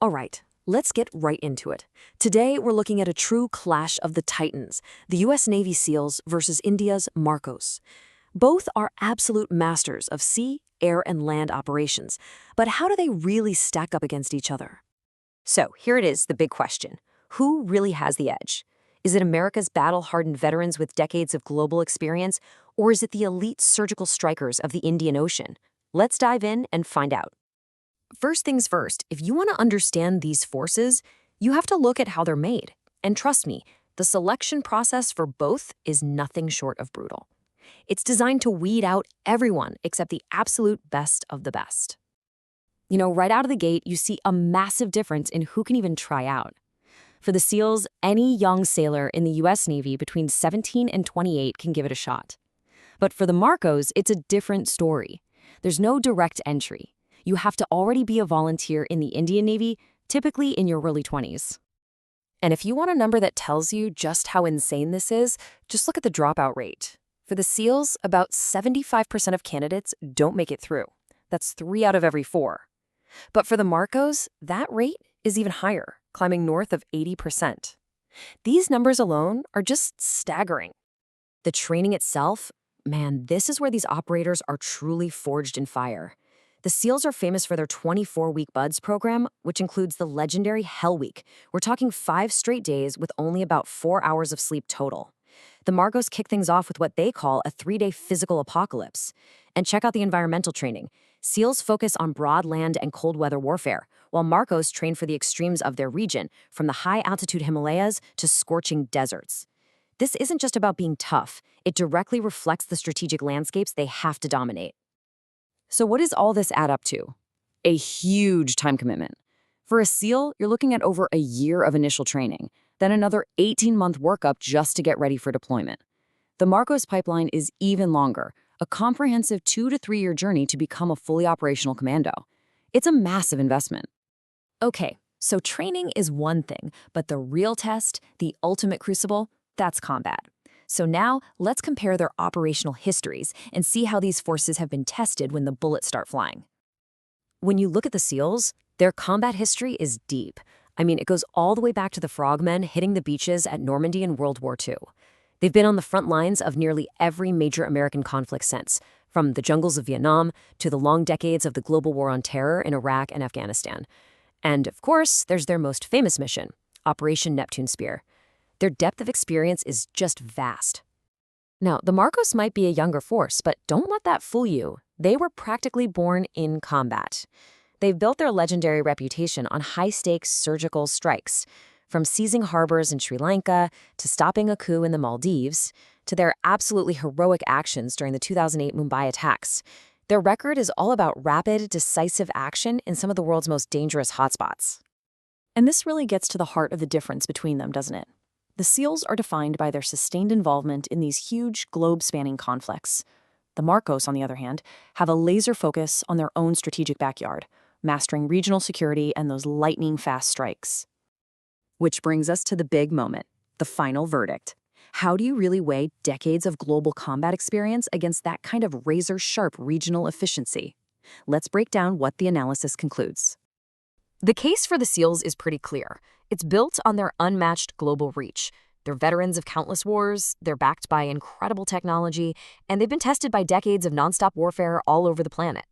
All right, let's get right into it. Today, we're looking at a true clash of the titans, the U.S. Navy SEALs versus India's MARCOS. Both are absolute masters of sea, air, and land operations. But how do they really stack up against each other? So here it is, the big question. Who really has the edge? Is it America's battle-hardened veterans with decades of global experience, or is it the elite surgical strikers of the Indian Ocean? Let's dive in and find out. First things first, if you want to understand these forces, you have to look at how they're made. And trust me, the selection process for both is nothing short of brutal. It's designed to weed out everyone except the absolute best of the best. Right out of the gate, you see a massive difference in who can even try out. For the SEALs, any young sailor in the U.S. Navy between 17 and 28 can give it a shot. But for the MARCOS, it's a different story. There's no direct entry. You have to already be a volunteer in the Indian Navy, typically in your early 20s. And if you want a number that tells you just how insane this is, just look at the dropout rate. For the SEALs, about 75% of candidates don't make it through. That's 3 out of every 4. But for the MARCOS, that rate is even higher, climbing north of 80%. These numbers alone are just staggering. The training itself, man, this is where these operators are truly forged in fire. The SEALs are famous for their 24-week BUDS program, which includes the legendary Hell Week. We're talking 5 straight days with only about 4 hours of sleep total. The MARCOS kick things off with what they call a 3-day physical apocalypse. And check out the environmental training. SEALs focus on broad land and cold weather warfare, while MARCOS train for the extremes of their region, from the high-altitude Himalayas to scorching deserts. This isn't just about being tough. It directly reflects the strategic landscapes they have to dominate. So what does all this add up to? A huge time commitment. For a SEAL, you're looking at over a year of initial training, then another 18-month workup just to get ready for deployment. The MARCOS pipeline is even longer, a comprehensive 2 to 3 year journey to become a fully operational commando. It's a massive investment. Okay, so training is one thing, but the real test, the ultimate crucible, that's combat. So now, let's compare their operational histories and see how these forces have been tested when the bullets start flying. When you look at the SEALs, their combat history is deep. It goes all the way back to the frogmen hitting the beaches at Normandy in World War II. They've been on the front lines of nearly every major American conflict since, from the jungles of Vietnam to the long decades of the global war on terror in Iraq and Afghanistan. And, of course, there's their most famous mission, Operation Neptune Spear. Their depth of experience is just vast. Now, the MARCOS might be a younger force, but don't let that fool you. They were practically born in combat. They've built their legendary reputation on high-stakes surgical strikes, from seizing harbors in Sri Lanka to stopping a coup in the Maldives, to their absolutely heroic actions during the 2008 Mumbai attacks. Their record is all about rapid, decisive action in some of the world's most dangerous hotspots. And this really gets to the heart of the difference between them, doesn't it? The SEALs are defined by their sustained involvement in these huge, globe-spanning conflicts. The MARCOS, on the other hand, have a laser focus on their own strategic backyard, mastering regional security and those lightning-fast strikes. Which brings us to the big moment, the final verdict. How do you really weigh decades of global combat experience against that kind of razor-sharp regional efficiency? Let's break down what the analysis concludes. The case for the SEALs is pretty clear. It's built on their unmatched global reach. They're veterans of countless wars, they're backed by incredible technology, and they've been tested by decades of nonstop warfare all over the planet.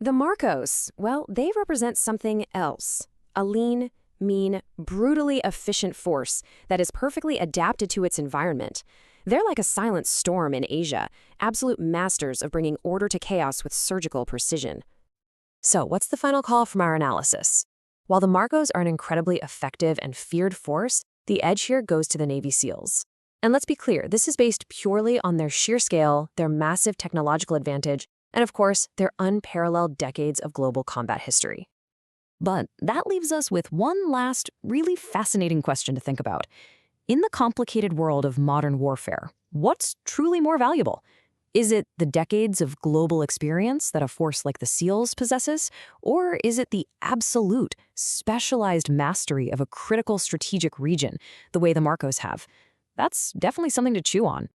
The MARCOS, well, they represent something else. A lean, mean, brutally efficient force that is perfectly adapted to its environment. They're like a silent storm in Asia, absolute masters of bringing order to chaos with surgical precision. So, what's the final call from our analysis? While the MARCOS are an incredibly effective and feared force, the edge here goes to the Navy SEALs. And let's be clear, this is based purely on their sheer scale, their massive technological advantage, and of course, their unparalleled decades of global combat history. But that leaves us with one last, really fascinating question to think about. In the complicated world of modern warfare, what's truly more valuable? Is it the decades of global experience that a force like the SEALs possesses? Or is it the absolute, specialized mastery of a critical strategic region, the way the MARCOS have? That's definitely something to chew on.